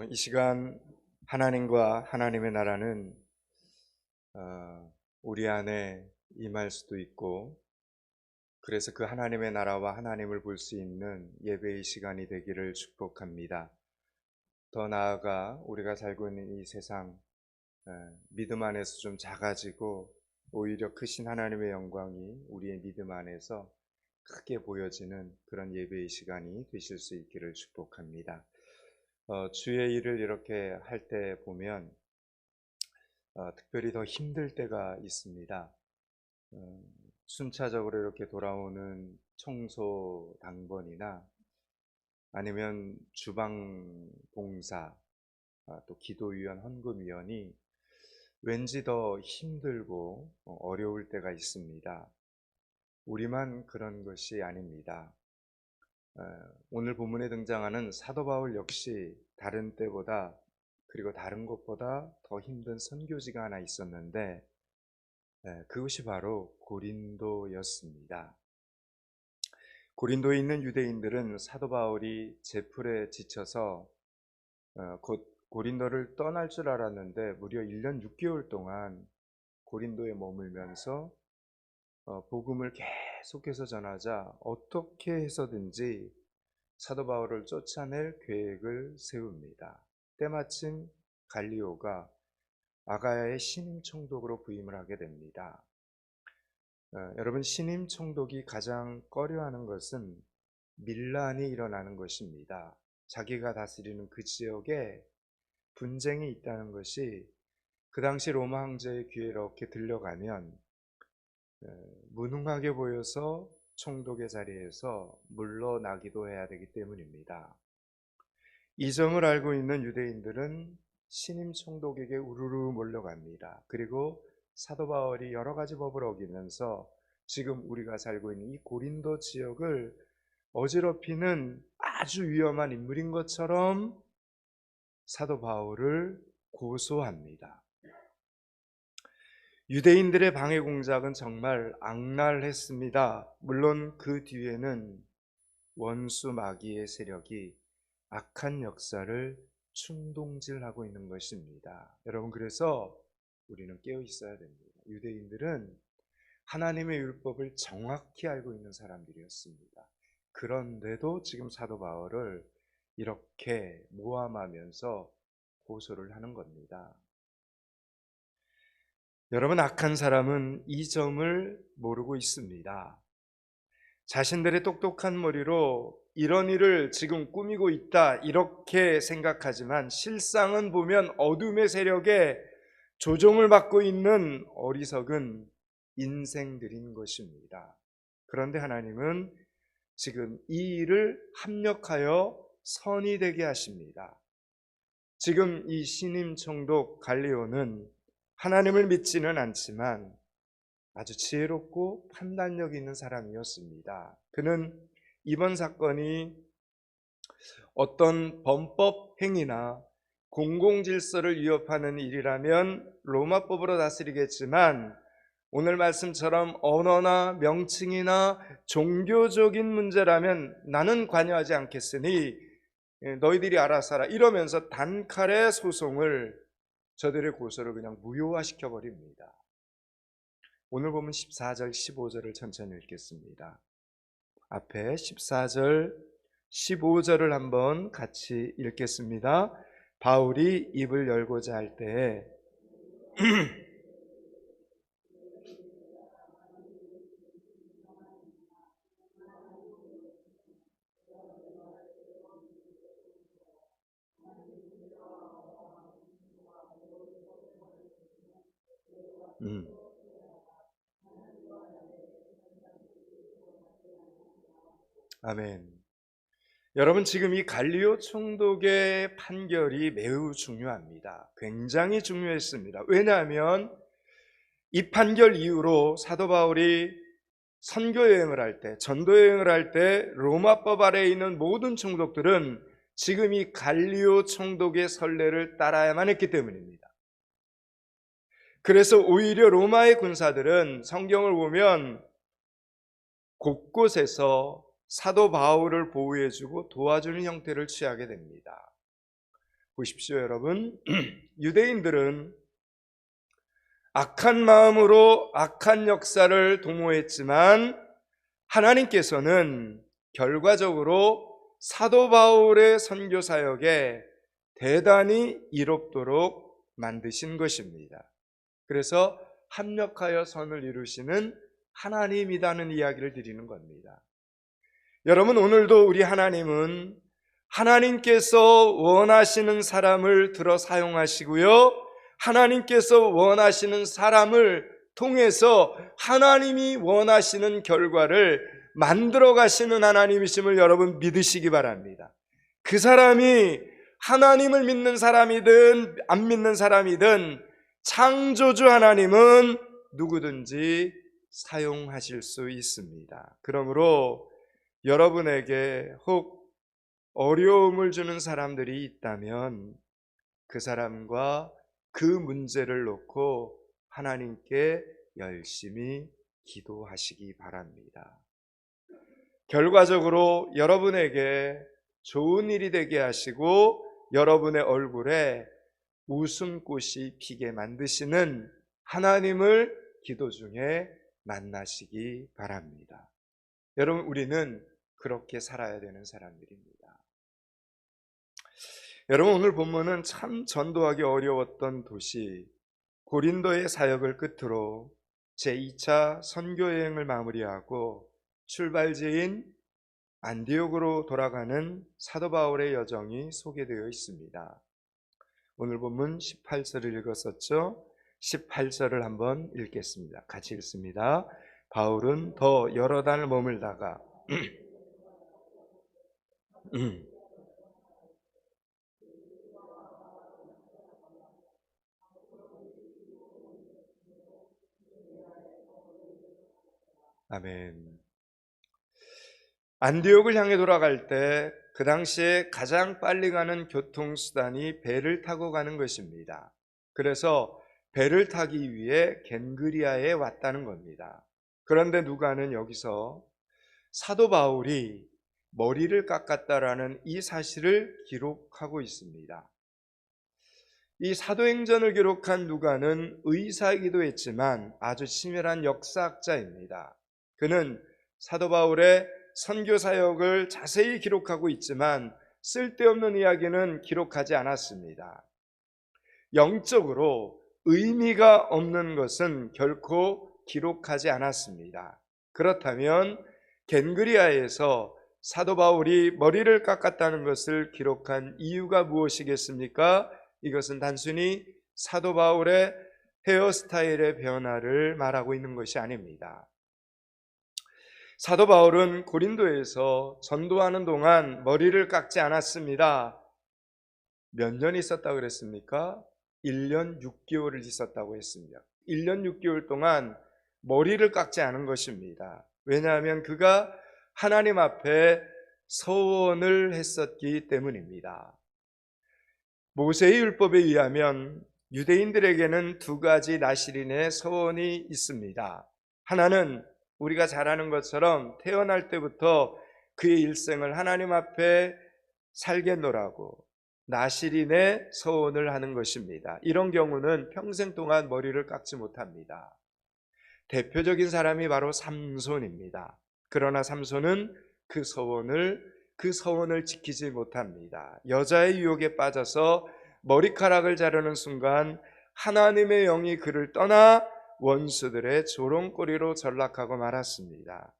이 시간 하나님과 하나님의 나라는 우리 안에 임할 수도 있고, 그래서 그 하나님의 나라와 하나님을 볼 수 있는 예배의 시간이 되기를 축복합니다. 더 나아가 우리가 살고 있는 이 세상, 믿음 안에서 좀 작아지고 오히려 크신 하나님의 영광이 우리의 믿음 안에서 크게 보여지는 그런 예배의 시간이 되실 수 있기를 축복합니다. 주의 일을 이렇게 할 때 보면 특별히 더 힘들 때가 있습니다. 순차적으로 이렇게 돌아오는 청소 당번이나 아니면 주방 봉사, 또 기도위원, 헌금위원이 왠지 더 힘들고 어려울 때가 있습니다. 우리만 그런 것이 아닙니다. 오늘 본문에 등장하는 사도 바울 역시 다른 때보다, 그리고 다른 것보다 더 힘든 선교지가 하나 있었는데, 그것이 바로 고린도였습니다. 고린도에 있는 유대인들은 사도 바울이 제풀에 지쳐서 곧 고린도를 떠날 줄 알았는데 무려 1년 6개월 동안 고린도에 머물면서 복음을 계속해서 전하자 어떻게 해서든지 사도 바울을 쫓아낼 계획을 세웁니다. 때마침 갈리오가 아가야의 신임 총독으로 부임을 하게 됩니다. 여러분, 신임 총독이 가장 꺼려하는 것은 밀란이 일어나는 것입니다. 자기가 다스리는 그 지역에 분쟁이 있다는 것이 그 당시 로마 황제의 귀에 이렇게 들려가면 무능하게 보여서 총독의 자리에서 물러나기도 해야 되기 때문입니다. 이 점을 알고 있는 유대인들은 신임 총독에게 우르르 몰려갑니다. 그리고 사도 바울이 여러 가지 법을 어기면서 지금 우리가 살고 있는 이 고린도 지역을 어지럽히는 아주 위험한 인물인 것처럼 사도 바울을 고소합니다. 유대인들의 방해 공작은 정말 악랄했습니다. 물론 그 뒤에는 원수 마귀의 세력이 악한 역사를 충동질하고 있는 것입니다. 여러분, 그래서 우리는 깨어 있어야 됩니다. 유대인들은 하나님의 율법을 정확히 알고 있는 사람들이었습니다. 그런데도 지금 사도 바울을 이렇게 모함하면서 고소를 하는 겁니다. 여러분, 악한 사람은 이 점을 모르고 있습니다. 자신들의 똑똑한 머리로 이런 일을 지금 꾸미고 있다 이렇게 생각하지만 실상은 보면 어둠의 세력에 조종을 받고 있는 어리석은 인생들인 것입니다. 그런데 하나님은 지금 이 일을 합력하여 선이 되게 하십니다. 지금 이 신임 총독 갈리오는 하나님을 믿지는 않지만 아주 지혜롭고 판단력 있는 사람이었습니다. 그는 이번 사건이 어떤 범법 행위나 공공질서를 위협하는 일이라면 로마법으로 다스리겠지만 오늘 말씀처럼 언어나 명칭이나 종교적인 문제라면 나는 관여하지 않겠으니 너희들이 알아서 하라 이러면서 단칼에 소송을, 저들의 고소를 그냥 무효화시켜 버립니다. 오늘 보면 14절 15절을 천천히 읽겠습니다. 앞에 14절 15절을 한번 같이 읽겠습니다. 바울이 입을 열고자 할 때에 아멘. 여러분, 지금 이 갈리오 총독의 판결이 매우 중요합니다. 굉장히 중요했습니다. 왜냐하면 이 판결 이후로 사도 바울이 선교 여행을 할 때, 전도 여행을 할 때 로마법 아래에 있는 모든 총독들은 지금 이 갈리오 총독의 선례를 따라야만 했기 때문입니다. 그래서 오히려 로마의 군사들은 성경을 보면 곳곳에서 사도 바울을 보호해주고 도와주는 형태를 취하게 됩니다. 보십시오, 여러분. 유대인들은 악한 마음으로 악한 역사를 도모했지만 하나님께서는 결과적으로 사도 바울의 선교 사역에 대단히 이롭도록 만드신 것입니다. 그래서 합력하여 선을 이루시는 하나님이라는 이야기를 드리는 겁니다. 여러분, 오늘도 우리 하나님은 하나님께서 원하시는 사람을 들어 사용하시고요, 하나님께서 원하시는 사람을 통해서 하나님이 원하시는 결과를 만들어 가시는 하나님이심을 여러분 믿으시기 바랍니다. 그 사람이 하나님을 믿는 사람이든 안 믿는 사람이든 창조주 하나님은 누구든지 사용하실 수 있습니다. 그러므로 여러분에게 혹 어려움을 주는 사람들이 있다면 그 사람과 그 문제를 놓고 하나님께 열심히 기도하시기 바랍니다. 결과적으로 여러분에게 좋은 일이 되게 하시고 여러분의 얼굴에 웃음꽃이 피게 만드시는 하나님을 기도 중에 만나시기 바랍니다. 여러분, 우리는 그렇게 살아야 되는 사람들입니다. 여러분, 오늘 본문은 참 전도하기 어려웠던 도시 고린도의 사역을 끝으로 제2차 선교여행을 마무리하고 출발지인 안디옥으로 돌아가는 사도 바울의 여정이 소개되어 있습니다. 오늘 본문 18절을 읽었었죠. 18절을 한번 읽겠습니다. 같이 읽습니다. 바울은 더 여러 달 머물다가 아멘. 안디옥을 향해 돌아갈 때 그 당시에 가장 빨리 가는 교통수단이 배를 타고 가는 것입니다. 그래서 배를 타기 위해 겐그리아에 왔다는 겁니다. 그런데 누가는 여기서 사도 바울이 머리를 깎았다라는 이 사실을 기록하고 있습니다. 이 사도행전을 기록한 누가는 의사이기도 했지만 아주 치밀한 역사학자입니다. 그는 사도 바울의 선교 사역을 자세히 기록하고 있지만 쓸데없는 이야기는 기록하지 않았습니다. 영적으로 의미가 없는 것은 결코 기록하지 않았습니다. 그렇다면 겐그리아에서 사도 바울이 머리를 깎았다는 것을 기록한 이유가 무엇이겠습니까? 이것은 단순히 사도 바울의 헤어스타일의 변화를 말하고 있는 것이 아닙니다. 사도 바울은 고린도에서 전도하는 동안 머리를 깎지 않았습니다. 몇 년 있었다고 그랬습니까? 1년 6개월을 있었다고 했습니다. 1년 6개월 동안 머리를 깎지 않은 것입니다. 왜냐하면 그가 하나님 앞에 서원을 했었기 때문입니다. 모세의 율법에 의하면 유대인들에게는 두 가지 나실인의 서원이 있습니다. 하나는 우리가 잘 아는 것처럼 태어날 때부터 그의 일생을 하나님 앞에 살겠노라고 나실인의 서원을 하는 것입니다. 이런 경우는 평생 동안 머리를 깎지 못합니다. 대표적인 사람이 바로 삼손입니다. 그러나 삼손은 그 서원을 지키지 못합니다. 여자의 유혹에 빠져서 머리카락을 자르는 순간 하나님의 영이 그를 떠나 원수들의 조롱거리로 전락하고 말았습니다.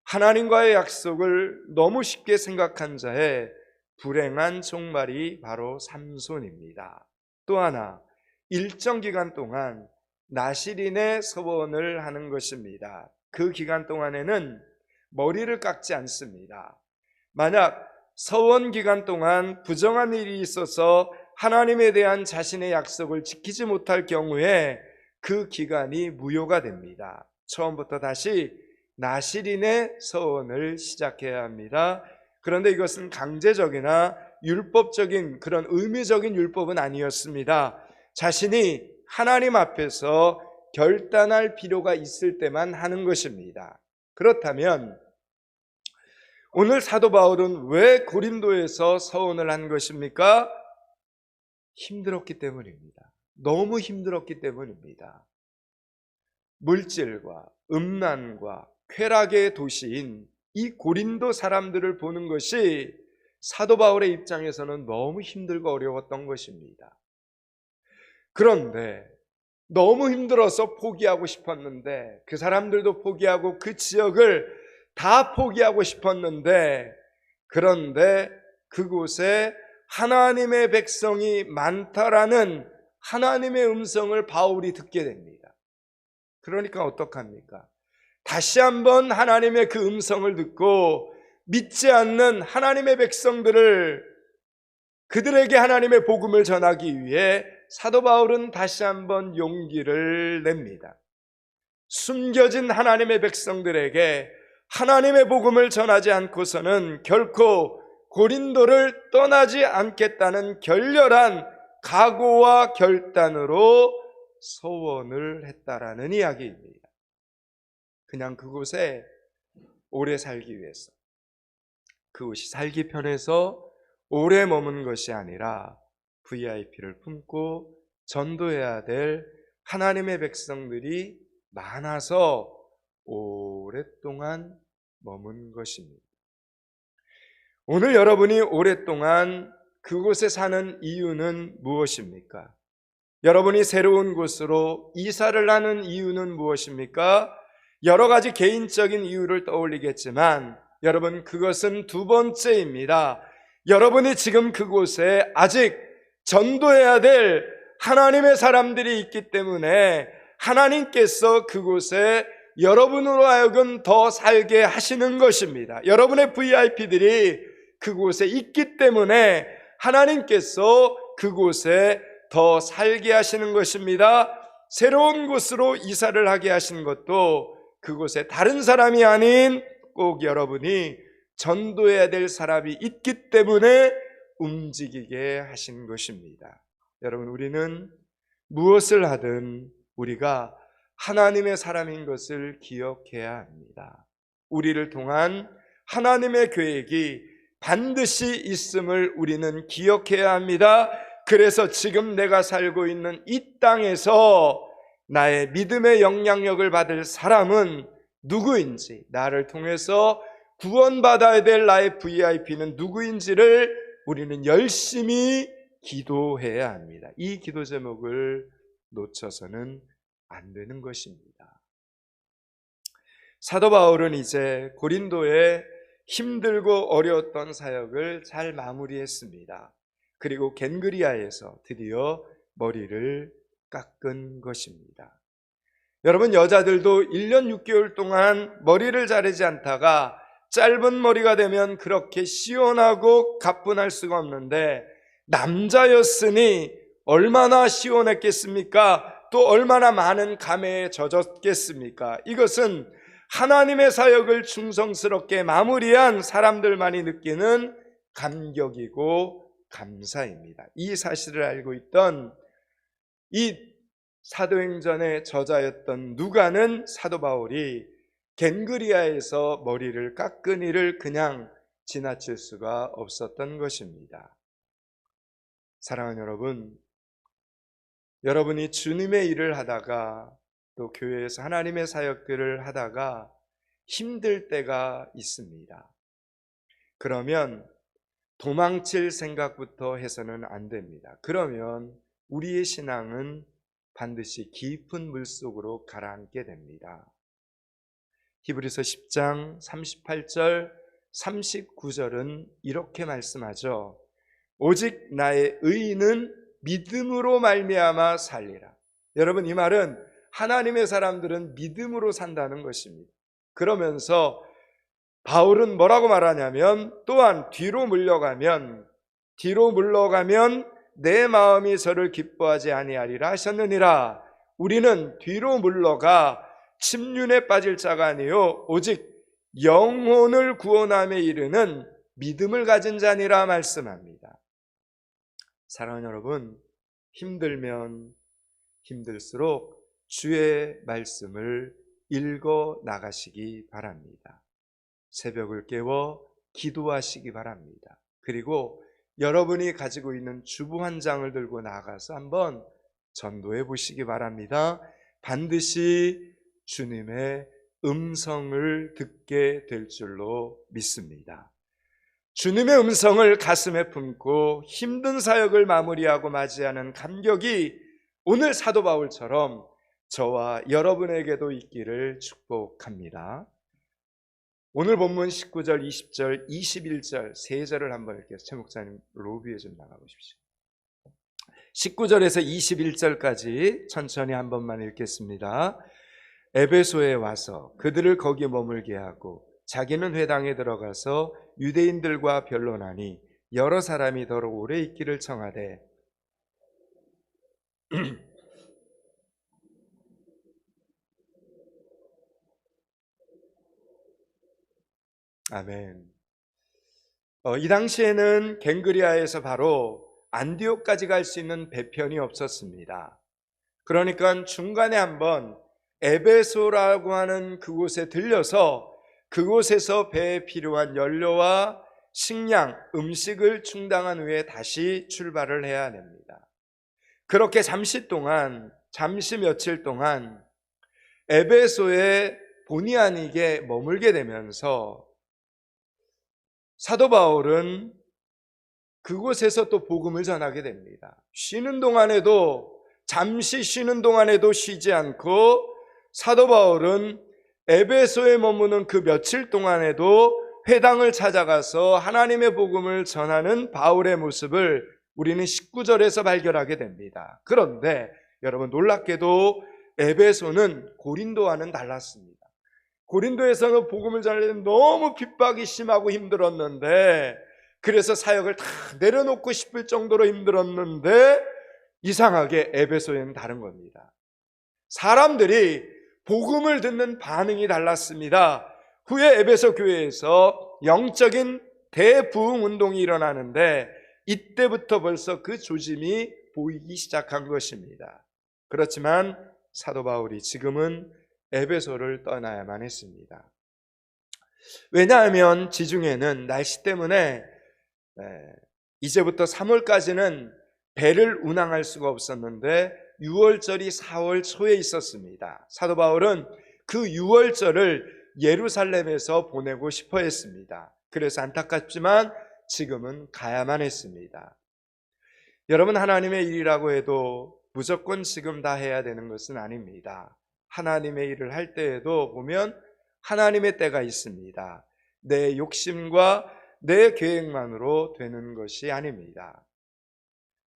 하나님과의 약속을 너무 쉽게 생각한 자의 불행한 종말이 바로 삼손입니다. 또 하나, 일정 기간 동안 나실인의 서원을 하는 것입니다. 그 기간 동안에는 머리를 깎지 않습니다. 만약 서원 기간 동안 부정한 일이 있어서 하나님에 대한 자신의 약속을 지키지 못할 경우에 그 기간이 무효가 됩니다. 처음부터 다시 나실인의 서원을 시작해야 합니다. 그런데 이것은 강제적이나 율법적인 그런 의무적인 율법은 아니었습니다. 자신이 하나님 앞에서 결단할 필요가 있을 때만 하는 것입니다. 그렇다면 오늘 사도 바울은 왜 고린도에서 서원을 한 것입니까? 힘들었기 때문입니다. 너무 힘들었기 때문입니다. 물질과 음란과 쾌락의 도시인 이 고린도 사람들을 보는 것이 사도 바울의 입장에서는 너무 힘들고 어려웠던 것입니다. 그런데 너무 힘들어서 포기하고 싶었는데, 그 사람들도 포기하고 그 지역을 다 포기하고 싶었는데, 그런데 그곳에 하나님의 백성이 많다라는 하나님의 음성을 바울이 듣게 됩니다. 그러니까 어떡합니까? 다시 한번 하나님의 그 음성을 듣고 믿지 않는 하나님의 백성들을, 그들에게 하나님의 복음을 전하기 위해 사도 바울은 다시 한번 용기를 냅니다. 숨겨진 하나님의 백성들에게 하나님의 복음을 전하지 않고서는 결코 고린도를 떠나지 않겠다는 결렬한 각오와 결단으로 서원을 했다라는 이야기입니다. 그냥 그곳에 오래 살기 위해서, 그곳이 살기 편해서 오래 머문 것이 아니라 VIP를 품고 전도해야 될 하나님의 백성들이 많아서 오랫동안 머문 것입니다. 오늘 여러분이 오랫동안 그곳에 사는 이유는 무엇입니까? 여러분이 새로운 곳으로 이사를 하는 이유는 무엇입니까? 여러 가지 개인적인 이유를 떠올리겠지만 여러분, 그것은 두 번째입니다. 여러분이 지금 그곳에 아직 전도해야 될 하나님의 사람들이 있기 때문에 하나님께서 그곳에 여러분으로 하여금 더 살게 하시는 것입니다. 여러분의 VIP들이 그곳에 있기 때문에 하나님께서 그곳에 더 살게 하시는 것입니다. 새로운 곳으로 이사를 하게 하신 것도 그곳에 다른 사람이 아닌 꼭 여러분이 전도해야 될 사람이 있기 때문에 움직이게 하신 것입니다. 여러분, 우리는 무엇을 하든 우리가 하나님의 사람인 것을 기억해야 합니다. 우리를 통한 하나님의 계획이 반드시 있음을 우리는 기억해야 합니다. 그래서 지금 내가 살고 있는 이 땅에서 나의 믿음의 영향력을 받을 사람은 누구인지, 나를 통해서 구원받아야 될 나의 VIP는 누구인지를 우리는 열심히 기도해야 합니다. 이 기도 제목을 놓쳐서는 안 되는 것입니다. 사도 바울은 이제 고린도의 힘들고 어려웠던 사역을 잘 마무리했습니다. 그리고 겐그리아에서 드디어 머리를 깎은 것입니다. 여러분, 여자들도 1년 6개월 동안 머리를 자르지 않다가 짧은 머리가 되면 그렇게 시원하고 가뿐할 수가 없는데, 남자였으니 얼마나 시원했겠습니까? 또 얼마나 많은 감회에 젖었겠습니까? 이것은 하나님의 사역을 충성스럽게 마무리한 사람들만이 느끼는 감격이고 감사입니다. 이 사실을 알고 있던 이 사도행전의 저자였던 누가는 사도 바울이 겐그리아에서 머리를 깎은 일을 그냥 지나칠 수가 없었던 것입니다. 사랑하는 여러분, 여러분이 주님의 일을 하다가 또 교회에서 하나님의 사역들을 하다가 힘들 때가 있습니다. 그러면 도망칠 생각부터 해서는 안 됩니다. 그러면 우리의 신앙은 반드시 깊은 물속으로 가라앉게 됩니다. 히브리서 10장 38절 39절은 이렇게 말씀하죠. 오직 나의 의인은 믿음으로 말미암아 살리라. 여러분, 이 말은 하나님의 사람들은 믿음으로 산다는 것입니다. 그러면서 바울은 뭐라고 말하냐면, 또한 뒤로 물러가면 내 마음이 저를 기뻐하지 아니하리라 하셨느니라. 우리는 뒤로 물러가 침륜에 빠질 자가 아니요 오직 영혼을 구원함에 이르는 믿음을 가진 자니라 말씀합니다. 사랑하는 여러분, 힘들면 힘들수록 주의 말씀을 읽어 나가시기 바랍니다. 새벽을 깨워 기도하시기 바랍니다. 그리고 여러분이 가지고 있는 주보 한 장을 들고 나가서 한번 전도해 보시기 바랍니다. 반드시 주님의 음성을 듣게 될 줄로 믿습니다. 주님의 음성을 가슴에 품고 힘든 사역을 마무리하고 맞이하는 감격이 오늘 사도 바울처럼 저와 여러분에게도 있기를 축복합니다. 오늘 본문 19절, 20절, 21절 세 절을 한번 읽겠습니다. 최 목사님 로비에 좀 나가보십시오. 19절에서 21절까지 천천히 한 번만 읽겠습니다. 에베소에 와서 그들을 거기 머물게 하고 자기는 회당에 들어가서 유대인들과 변론하니 여러 사람이 더러 오래 있기를 청하되 아멘. 이 당시에는 갱그리아에서 바로 안디옥까지 갈 수 있는 배편이 없었습니다. 그러니까 중간에 한번 에베소라고 하는 그곳에 들려서 그곳에서 배에 필요한 연료와 식량, 음식을 충당한 후에 다시 출발을 해야 됩니다. 그렇게 잠시 며칠 동안 에베소에 본의 아니게 머물게 되면서 사도 바울은 그곳에서 또 복음을 전하게 됩니다. 잠시 쉬는 동안에도 쉬지 않고 사도 바울은 에베소에 머무는 그 며칠 동안에도 회당을 찾아가서 하나님의 복음을 전하는 바울의 모습을 우리는 19절에서 발견하게 됩니다. 그런데 여러분 놀랍게도 에베소는 고린도와는 달랐습니다. 고린도에서는 복음을 전하려면 너무 핍박이 심하고 힘들었는데, 그래서 사역을 다 내려놓고 싶을 정도로 힘들었는데 이상하게 에베소에는 다른 겁니다. 사람들이 복음을 듣는 반응이 달랐습니다. 후에 에베소 교회에서 영적인 대부흥 운동이 일어나는데 이때부터 벌써 그 조짐이 보이기 시작한 것입니다. 그렇지만 사도 바울이 지금은 에베소를 떠나야만 했습니다. 왜냐하면 지중해는 날씨 때문에 이제부터 3월까지는 배를 운항할 수가 없었는데 6월절이 4월 초에 있었습니다. 사도 바울은 그 6월절을 예루살렘에서 보내고 싶어 했습니다. 그래서 안타깝지만 지금은 가야만 했습니다. 여러분, 하나님의 일이라고 해도 무조건 지금 다 해야 되는 것은 아닙니다. 하나님의 일을 할 때에도 보면 하나님의 때가 있습니다. 내 욕심과 내 계획만으로 되는 것이 아닙니다.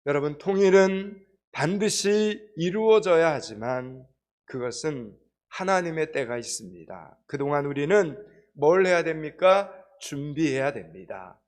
여러분, 통일은 반드시 이루어져야 하지만 그것은 하나님의 때가 있습니다. 그동안 우리는 뭘 해야 됩니까? 준비해야 됩니다.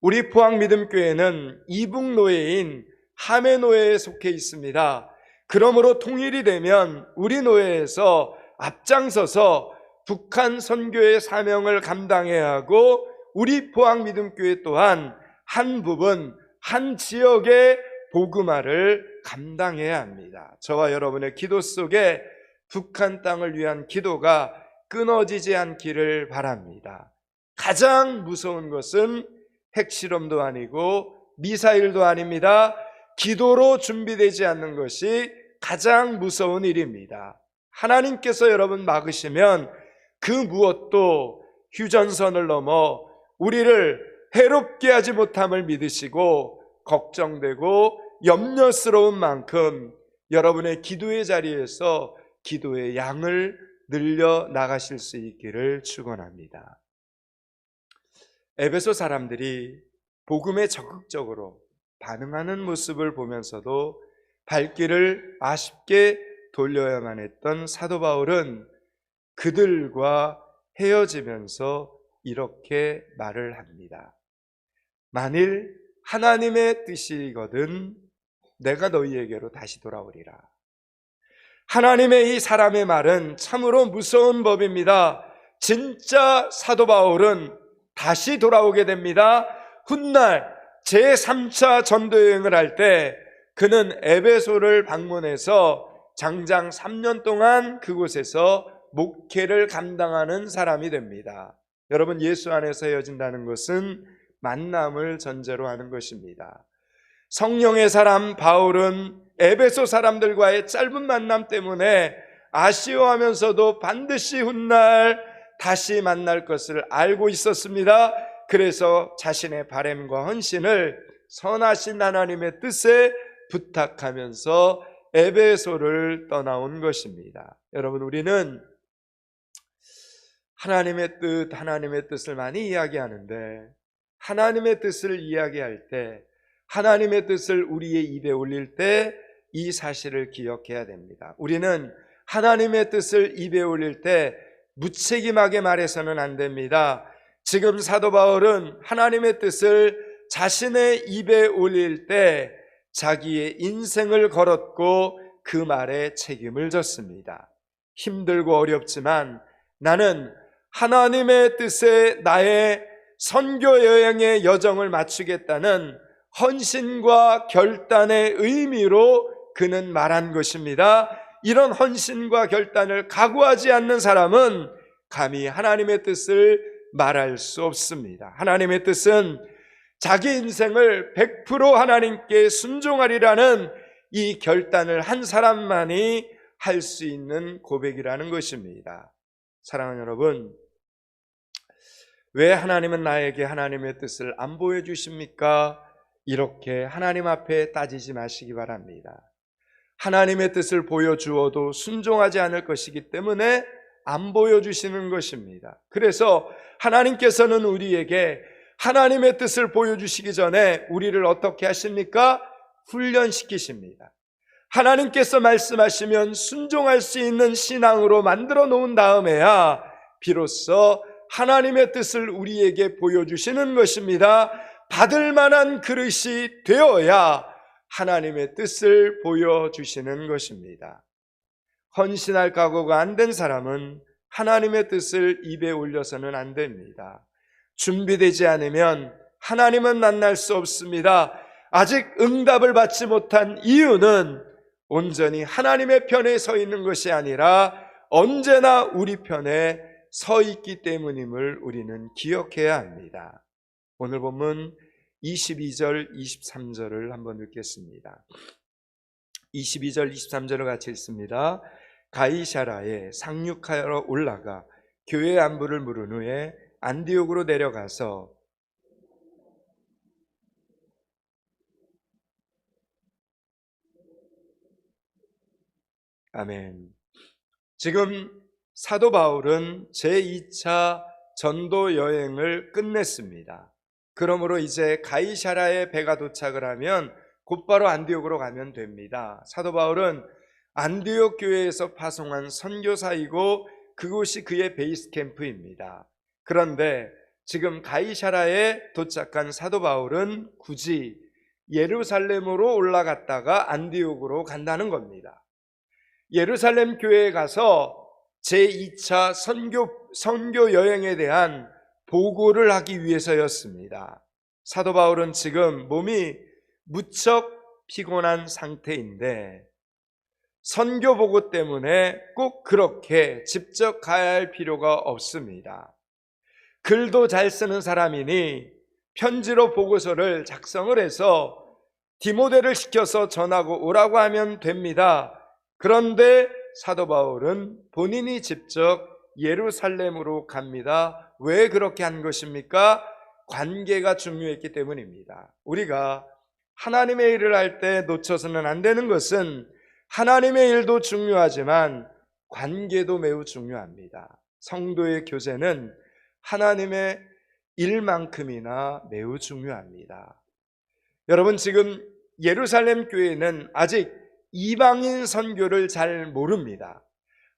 우리 포항믿음교회는 이북노예인 하메노예에 속해 있습니다. 그러므로 통일이 되면 우리 노예에서 앞장서서 북한 선교의 사명을 감당해야 하고, 우리 포항믿음교회 또한 한 부분, 한 지역의 복음화를 감당해야 합니다. 저와 여러분의 기도 속에 북한 땅을 위한 기도가 끊어지지 않기를 바랍니다. 가장 무서운 것은 핵실험도 아니고 미사일도 아닙니다. 기도로 준비되지 않는 것이 가장 무서운 일입니다. 하나님께서 여러분 막으시면 그 무엇도 휴전선을 넘어 우리를 해롭게 하지 못함을 믿으시고 걱정되고 염려스러운 만큼 여러분의 기도의 자리에서 기도의 양을 늘려 나가실 수 있기를 축원합니다. 에베소 사람들이 복음에 적극적으로 반응하는 모습을 보면서도 발길을 아쉽게 돌려야만 했던 사도 바울은 그들과 헤어지면서 이렇게 말을 합니다. 만일 하나님의 뜻이거든 내가 너희에게로 다시 돌아오리라. 하나님의 이 사람의 말은 참으로 무서운 법입니다. 진짜 사도 바울은 다시 돌아오게 됩니다. 훗날 제3차 전도여행을 할 때 그는 에베소를 방문해서 장장 3년 동안 그곳에서 목회를 감당하는 사람이 됩니다. 여러분, 예수 안에서 헤어진다는 것은 만남을 전제로 하는 것입니다. 성령의 사람 바울은 에베소 사람들과의 짧은 만남 때문에 아쉬워하면서도 반드시 훗날 다시 만날 것을 알고 있었습니다. 그래서 자신의 바램과 헌신을 선하신 하나님의 뜻에 부탁하면서 에베소를 떠나온 것입니다. 여러분, 우리는 하나님의 뜻을 많이 이야기하는데, 하나님의 뜻을 이야기할 때, 하나님의 뜻을 우리의 입에 올릴 때 이 사실을 기억해야 됩니다. 우리는 하나님의 뜻을 입에 올릴 때 무책임하게 말해서는 안 됩니다. 지금 사도 바울은 하나님의 뜻을 자신의 입에 올릴 때 자기의 인생을 걸었고 그 말에 책임을 졌습니다. 힘들고 어렵지만 나는 하나님의 뜻에 나의 선교 여행의 여정을 마치겠다는 헌신과 결단의 의미로 그는 말한 것입니다. 이런 헌신과 결단을 각오하지 않는 사람은 감히 하나님의 뜻을 말할 수 없습니다. 하나님의 뜻은 자기 인생을 100% 하나님께 순종하리라는 이 결단을 한 사람만이 할 수 있는 고백이라는 것입니다. 사랑하는 여러분, 왜 하나님은 나에게 하나님의 뜻을 안 보여주십니까? 이렇게 하나님 앞에 따지지 마시기 바랍니다. 하나님의 뜻을 보여주어도 순종하지 않을 것이기 때문에 안 보여주시는 것입니다. 그래서 하나님께서는 우리에게 하나님의 뜻을 보여주시기 전에 우리를 어떻게 하십니까? 훈련시키십니다. 하나님께서 말씀하시면 순종할 수 있는 신앙으로 만들어 놓은 다음에야 비로소 하나님의 뜻을 우리에게 보여주시는 것입니다. 받을 만한 그릇이 되어야 하나님의 뜻을 보여주시는 것입니다. 헌신할 각오가 안 된 사람은 하나님의 뜻을 입에 올려서는 안 됩니다. 준비되지 않으면 하나님은 만날 수 없습니다. 아직 응답을 받지 못한 이유는 온전히 하나님의 편에 서 있는 것이 아니라 언제나 우리 편에 서 있기 때문임을 우리는 기억해야 합니다. 오늘 본문 22절, 23절을 한번 읽겠습니다. 22절, 23절을 같이 읽습니다. 가이사라에 상륙하러 올라가 교회 안부를 물은 후에 안디옥으로 내려가서 아멘. 지금 사도 바울은 제2차 전도 여행을 끝냈습니다. 그러므로 이제 가이사라에 배가 도착을 하면 곧바로 안디옥으로 가면 됩니다. 사도 바울은 안디옥 교회에서 파송한 선교사이고 그곳이 그의 베이스 캠프입니다. 그런데 지금 가이사라에 도착한 사도 바울은 굳이 예루살렘으로 올라갔다가 안디옥으로 간다는 겁니다. 예루살렘 교회에 가서 제2차 선교 여행에 대한 보고를 하기 위해서였습니다. 사도 바울은 지금 몸이 무척 피곤한 상태인데 선교 보고 때문에 꼭 그렇게 직접 가야 할 필요가 없습니다. 글도 잘 쓰는 사람이니 편지로 보고서를 작성을 해서 디모데를 시켜서 전하고 오라고 하면 됩니다. 그런데 사도 바울은 본인이 직접 예루살렘으로 갑니다. 왜 그렇게 한 것입니까? 관계가 중요했기 때문입니다. 우리가 하나님의 일을 할 때 놓쳐서는 안 되는 것은 하나님의 일도 중요하지만 관계도 매우 중요합니다. 성도의 교제는 하나님의 일만큼이나 매우 중요합니다. 여러분, 지금 예루살렘 교회는 아직 이방인 선교를 잘 모릅니다.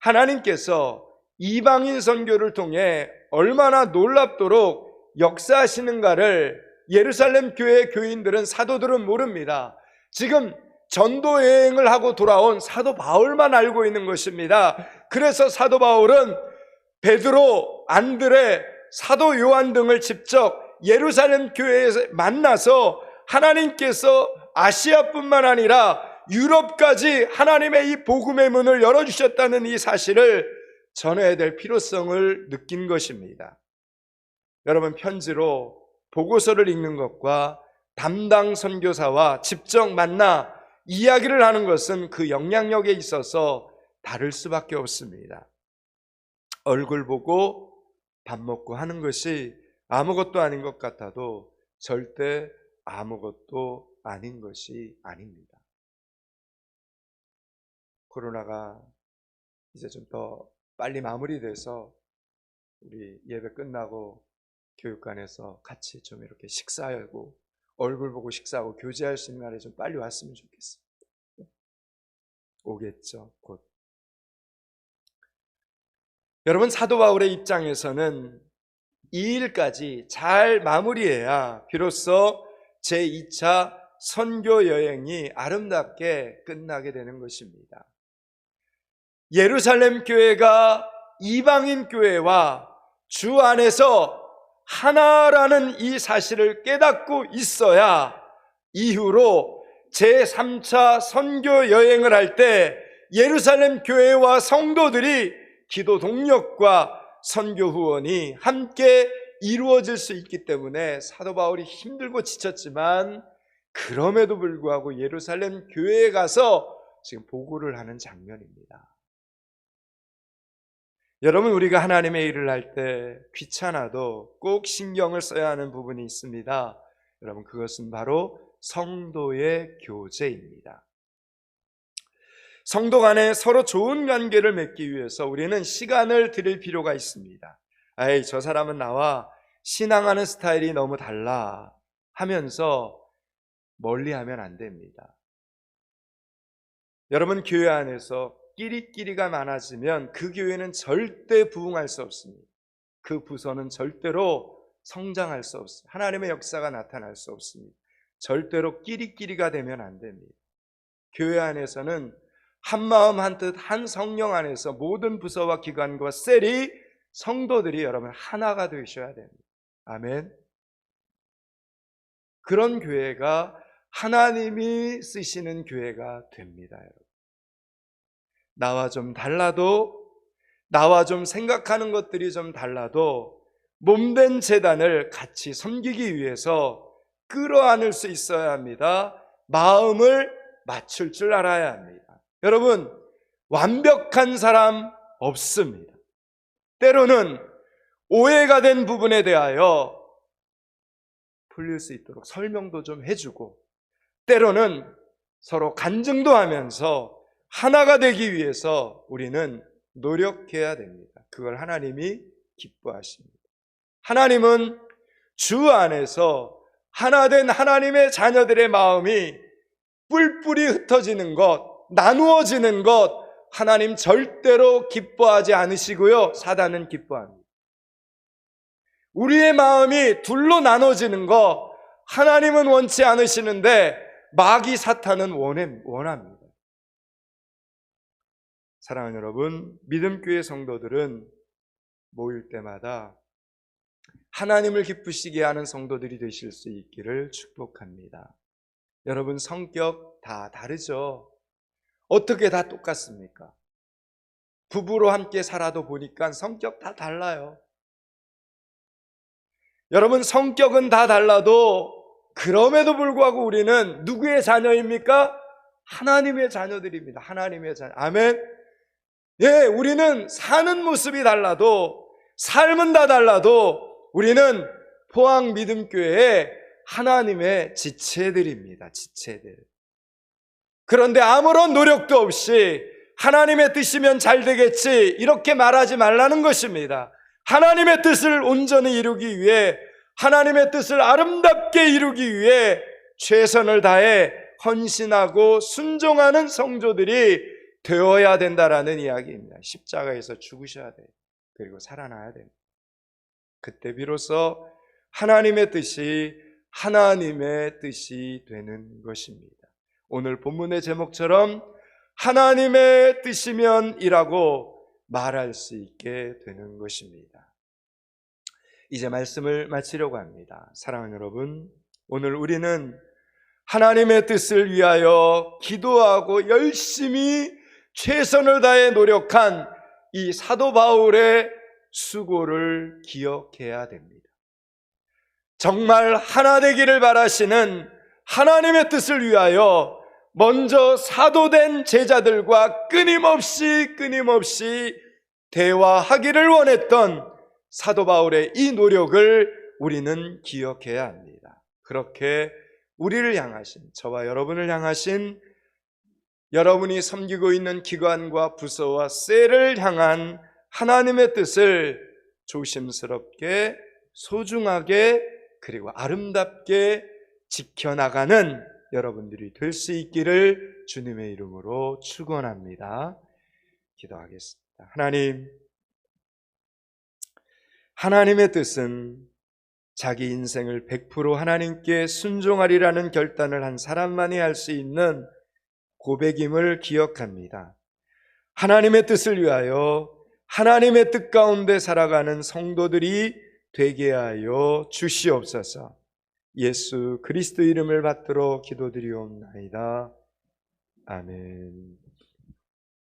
하나님께서 이방인 선교를 통해 얼마나 놀랍도록 역사하시는가를 예루살렘 교회 교인들은, 사도들은 모릅니다. 지금 전도 여행을 하고 돌아온 사도 바울만 알고 있는 것입니다. 그래서 사도 바울은 베드로, 안드레, 사도 요한 등을 직접 예루살렘 교회에서 만나서 하나님께서 아시아뿐만 아니라 유럽까지 하나님의 이 복음의 문을 열어주셨다는 이 사실을 전해야 될 필요성을 느낀 것입니다. 여러분, 편지로 보고서를 읽는 것과 담당 선교사와 직접 만나 이야기를 하는 것은 그 영향력에 있어서 다를 수밖에 없습니다. 얼굴 보고 밥 먹고 하는 것이 아무것도 아닌 것 같아도 절대 아무것도 아닌 것이 아닙니다. 코로나가 이제 좀 더 빨리 마무리돼서 우리 예배 끝나고 교육관에서 같이 좀 이렇게 식사하고 얼굴 보고 식사하고 교제할 수 있는 날이 좀 빨리 왔으면 좋겠습니다. 오겠죠, 곧. 여러분, 사도 바울의 입장에서는 이 일까지 잘 마무리해야 비로소 제2차 선교 여행이 아름답게 끝나게 되는 것입니다. 예루살렘 교회가 이방인 교회와 주 안에서 하나라는 이 사실을 깨닫고 있어야 이후로 제3차 선교 여행을 할 때 예루살렘 교회와 성도들이 기도 동력과 선교 후원이 함께 이루어질 수 있기 때문에 사도 바울이 힘들고 지쳤지만 그럼에도 불구하고 예루살렘 교회에 가서 지금 보고를 하는 장면입니다. 여러분, 우리가 하나님의 일을 할 때 귀찮아도 꼭 신경을 써야 하는 부분이 있습니다. 여러분, 그것은 바로 성도의 교제입니다. 성도 간에 서로 좋은 관계를 맺기 위해서 우리는 시간을 들일 필요가 있습니다. 에이, 저 사람은 나와 신앙하는 스타일이 너무 달라 하면서 멀리하면 안 됩니다. 여러분, 교회 안에서 끼리끼리가 많아지면 그 교회는 절대 부흥할 수 없습니다. 그 부서는 절대로 성장할 수 없습니다. 하나님의 역사가 나타날 수 없습니다. 절대로 끼리끼리가 되면 안 됩니다. 교회 안에서는 한 마음 한 뜻 한 성령 안에서 모든 부서와 기관과 셀이 성도들이 여러분 하나가 되셔야 됩니다. 아멘. 그런 교회가 하나님이 쓰시는 교회가 됩니다. 여러분, 나와 좀 달라도, 나와 좀 생각하는 것들이 좀 달라도 몸된 제단을 같이 섬기기 위해서 끌어안을 수 있어야 합니다. 마음을 맞출 줄 알아야 합니다. 여러분, 완벽한 사람 없습니다. 때로는 오해가 된 부분에 대하여 풀릴 수 있도록 설명도 좀 해주고, 때로는 서로 간증도 하면서 하나가 되기 위해서 우리는 노력해야 됩니다. 그걸 하나님이 기뻐하십니다. 하나님은 주 안에서 하나된 하나님의 자녀들의 마음이 뿔뿔이 흩어지는 것, 나누어지는 것, 하나님 절대로 기뻐하지 않으시고요, 사단은 기뻐합니다. 우리의 마음이 둘로 나눠지는 것, 하나님은 원치 않으시는데 마귀 사탄은 원합니다. 사랑하는 여러분, 믿음교회 성도들은 모일 때마다 하나님을 기쁘시게 하는 성도들이 되실 수 있기를 축복합니다. 여러분, 성격 다 다르죠? 어떻게 다 똑같습니까? 부부로 함께 살아도 보니까 성격 다 달라요. 여러분, 성격은 다 달라도 그럼에도 불구하고 우리는 누구의 자녀입니까? 하나님의 자녀들입니다. 하나님의 자녀. 아멘. 예, 우리는 사는 모습이 달라도, 삶은 다 달라도 우리는 포항 믿음교회의 하나님의 지체들입니다. 지체들. 그런데 아무런 노력도 없이 하나님의 뜻이면 잘 되겠지 이렇게 말하지 말라는 것입니다. 하나님의 뜻을 온전히 이루기 위해, 하나님의 뜻을 아름답게 이루기 위해 최선을 다해 헌신하고 순종하는 성도들이 되어야 된다라는 이야기입니다. 십자가에서 죽으셔야 돼요. 그리고 살아나야 돼요. 그때 비로소 하나님의 뜻이 되는 것입니다. 오늘 본문의 제목처럼 하나님의 뜻이면 이라고 말할 수 있게 되는 것입니다. 이제 말씀을 마치려고 합니다. 사랑하는 여러분, 오늘 우리는 하나님의 뜻을 위하여 기도하고 열심히 최선을 다해 노력한 이 사도 바울의 수고를 기억해야 됩니다. 정말 하나 되기를 바라시는 하나님의 뜻을 위하여 먼저 사도된 제자들과 끊임없이 대화하기를 원했던 사도 바울의 이 노력을 우리는 기억해야 합니다. 그렇게 우리를 향하신, 저와 여러분을 향하신, 여러분이 섬기고 있는 기관과 부서와 셀을 향한 하나님의 뜻을 조심스럽게, 소중하게, 그리고 아름답게 지켜나가는 여러분들이 될 수 있기를 주님의 이름으로 축원합니다. 기도하겠습니다. 하나님의 뜻은 자기 인생을 100% 하나님께 순종하리라는 결단을 한 사람만이 할 수 있는 고백임을 기억합니다. 하나님의 뜻을 위하여 하나님의 뜻 가운데 살아가는 성도들이 되게 하여 주시옵소서. 예수 그리스도 이름을 받들어 기도드리옵나이다. 아멘.